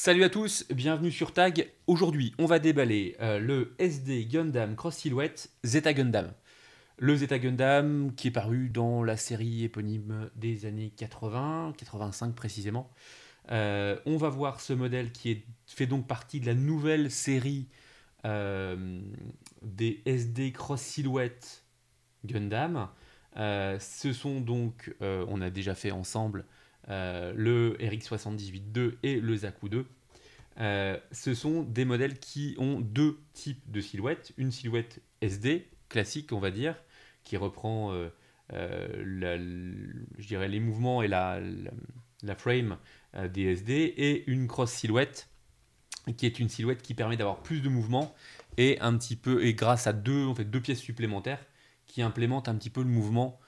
Salut à tous, bienvenue sur Tag. Aujourd'hui, on va déballer le SD Gundam Cross Silhouette Zeta Gundam. Le Zeta Gundam qui est paru dans la série éponyme des années 80, 85 précisément. On va voir ce modèle fait donc partie de la nouvelle série des SD Cross Silhouette Gundam. Ce sont donc, on a déjà fait ensemble le RX-78-2 et le Zaku 2. Ce sont des modèles qui ont deux types de silhouettes. Une silhouette SD, classique on va dire, qui reprend je dirais les mouvements et la frame des SD, et une cross silhouette qui est une silhouette qui permet d'avoir plus de mouvement et un petit peu, et grâce à deux pièces supplémentaires qui implémentent un petit peu le mouvement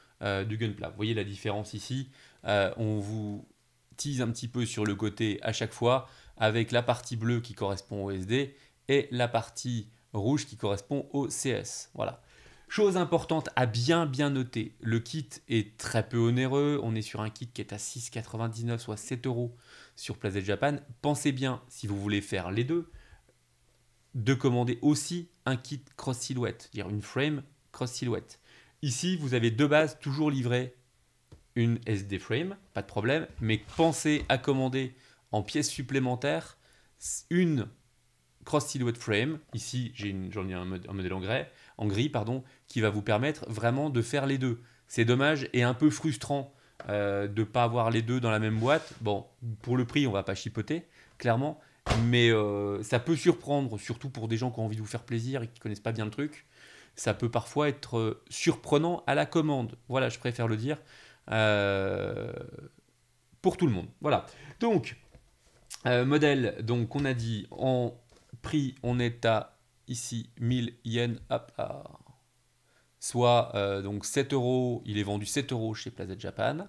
du gunpla. Vous voyez la différence ici. On vous tease un petit peu sur le côté à chaque fois, avec la partie bleue qui correspond au SD et la partie rouge qui correspond au CS. Voilà. Chose importante à bien noter, le kit est très peu onéreux. On est sur un kit qui est à 6,99 soit 7 euros sur Plaza Japan. Pensez bien, si vous voulez faire les deux, de commander aussi un kit cross silhouette, c'est-à-dire une frame cross silhouette. Ici, vous avez de base toujours livré une SD frame, pas de problème, mais pensez à commander en pièces supplémentaires une cross silhouette frame. Ici, j'en ai un modèle en gris, pardon, qui va vous permettre vraiment de faire les deux. C'est dommage et un peu frustrant de ne pas avoir les deux dans la même boîte. Bon, pour le prix, on va pas chipoter, clairement, mais ça peut surprendre, surtout pour des gens qui ont envie de vous faire plaisir et qui connaissent pas bien le truc. Ça peut parfois être surprenant à la commande. Voilà, je préfère le dire. Euh, pour tout le monde. Voilà. Donc, modèle, donc on a dit en prix, on est à ici 1000 yens, hop, soit donc 7 euros, il est vendu 7 euros chez Plaza Japan.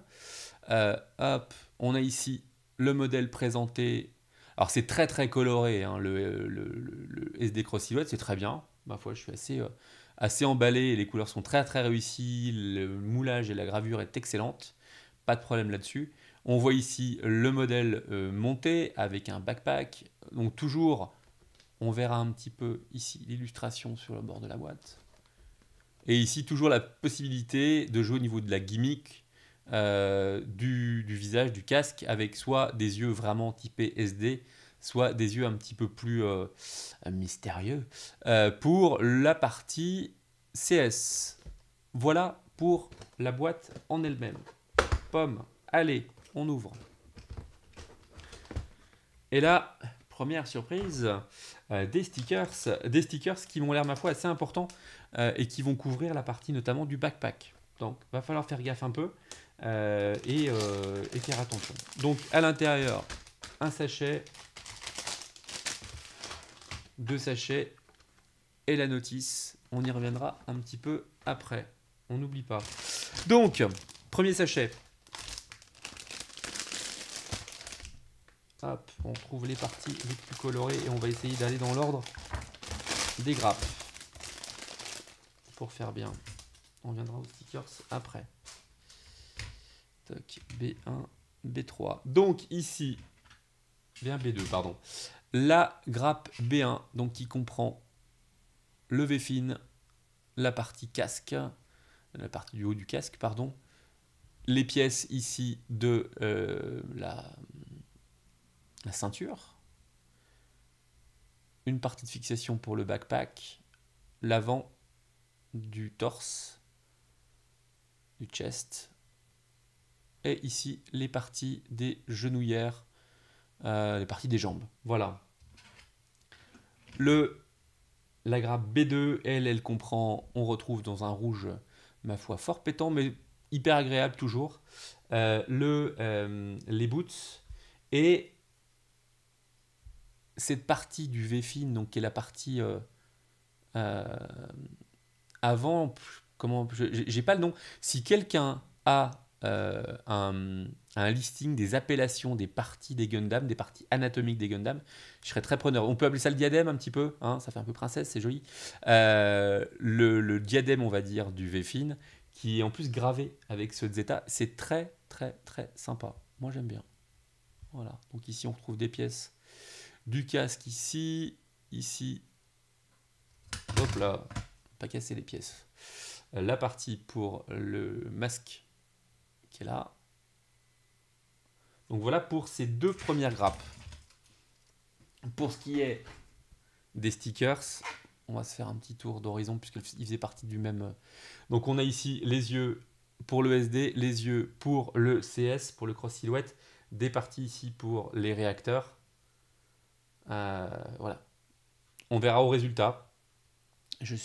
Hop, on a ici le modèle présenté. Alors c'est très coloré, hein, le SD Cross Silhouette, c'est très bien. Ma foi, je suis assez emballé, les couleurs sont très réussies, le moulage et la gravure est excellente, pas de problème là-dessus. On voit ici le modèle monté avec un backpack, donc toujours, on verra un petit peu ici l'illustration sur le bord de la boîte. Et ici, toujours la possibilité de jouer au niveau de la gimmick du visage, du casque, avec soit des yeux vraiment typés SD, soit des yeux un petit peu plus mystérieux pour la partie CS. Voilà pour la boîte en elle-même. Pomme, allez, on ouvre. Et là, première surprise, des stickers qui m'ont l'air, ma foi, assez importants et qui vont couvrir la partie notamment du backpack. Donc, va falloir faire gaffe un peu et faire attention. Donc, à l'intérieur, un sachet, deux sachets et la notice. On y reviendra un petit peu après. On n'oublie pas. Donc, premier sachet. Hop, on trouve les parties les plus colorées et on va essayer d'aller dans l'ordre des grappes. Pour faire bien. On viendra aux stickers après. Toc, B1, B3. Donc ici, bien B2, pardon. La grappe B1, donc qui comprend le V-fin, la partie casque, la partie du haut du casque, pardon. Les pièces ici de la ceinture. Une partie de fixation pour le backpack. L'avant du torse, du chest. Et ici, les parties des genouillères, les parties des jambes. Voilà. La grappe B2, elle comprend, on retrouve dans un rouge, ma foi, fort pétant, mais hyper agréable toujours, les boots et cette partie du V-fin, donc qui est la partie avant, comment, j'ai pas le nom. Si quelqu'un a un listing des appellations des parties des Gundam, des parties anatomiques des Gundam, je serais très preneur. On peut appeler ça le diadème un petit peu, hein, ça fait un peu princesse, c'est joli. Le diadème, on va dire, du V-fin, qui est en plus gravé avec ce Zeta, c'est très sympa. Moi j'aime bien. Voilà, donc ici on retrouve des pièces du casque ici, ici. Hop là, pas casser les pièces. La partie pour le masque qui est là. Donc voilà pour ces deux premières grappes. Pour ce qui est des stickers, on va se faire un petit tour d'horizon puisqu'il faisait partie du même. Donc on a ici les yeux pour le SD, les yeux pour le CS, pour le cross silhouette, des parties ici pour les réacteurs. Voilà. On verra au résultat. Je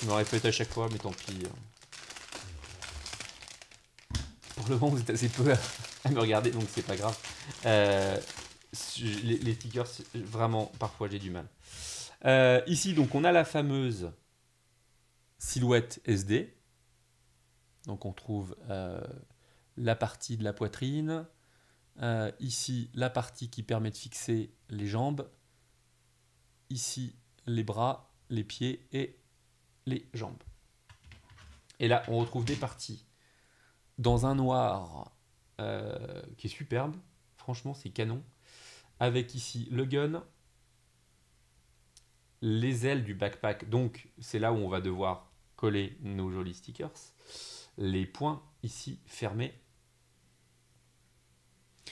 me répète à chaque fois, mais tant pis. Pour le moment, vous êtes assez peu à me regarder, donc c'est pas grave. Les stickers, vraiment, parfois j'ai du mal. Ici, donc, on a la fameuse silhouette SD. Donc, on trouve la partie de la poitrine. Ici, la partie qui permet de fixer les jambes. Ici, les bras, les pieds et les jambes. Et là, on retrouve des parties dans un noir qui est superbe. Franchement, c'est canon. Avec ici le gun, les ailes du backpack. Donc, c'est là où on va devoir coller nos jolis stickers. Les points ici fermés.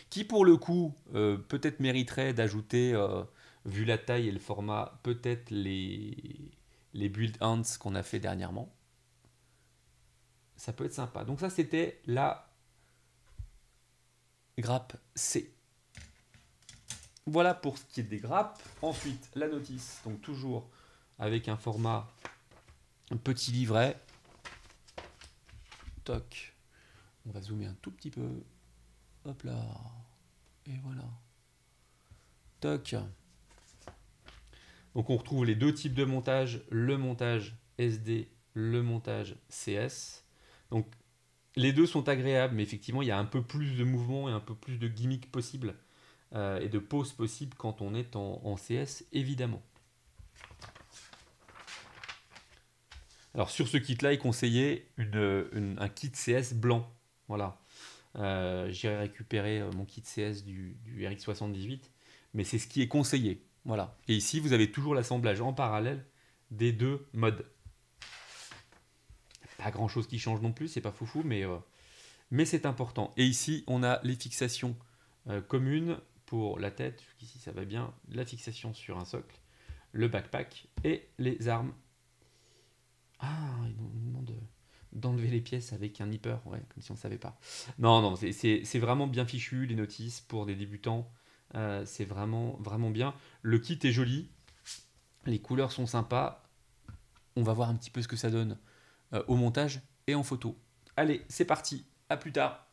Qui, pour le coup, peut-être mériterait d'ajouter, vu la taille et le format, peut-être les build hands qu'on a fait dernièrement. Ça peut être sympa. Donc ça, c'était la grappe C. Voilà pour ce qui est des grappes. Ensuite, la notice, donc toujours avec un format petit livret. Toc. On va zoomer un tout petit peu. Hop là. Et voilà. Toc. Donc on retrouve les deux types de montage, le montage SD, le montage CS. Donc les deux sont agréables, mais effectivement il y a un peu plus de mouvement et un peu plus de gimmick possible et de pose possible quand on est en CS, évidemment. Alors sur ce kit-là, il conseillait un kit CS blanc. Voilà. J'irai récupérer mon kit CS du RX78, mais c'est ce qui est conseillé. Voilà. Et ici, vous avez toujours l'assemblage en parallèle des deux modes. Pas grand chose qui change non plus, c'est pas foufou, mais c'est important. Et ici, on a les fixations communes pour la tête, ici ça va bien, la fixation sur un socle, le backpack et les armes. Ah, ils nous demandent d'enlever les pièces avec un nipper, ouais, comme si on ne savait pas. Non, non, c'est vraiment bien fichu, les notices pour des débutants. C'est vraiment, vraiment bien. Le kit est joli, les couleurs sont sympas. On va voir un petit peu ce que ça donne au montage et en photo. Allez, c'est parti, à plus tard.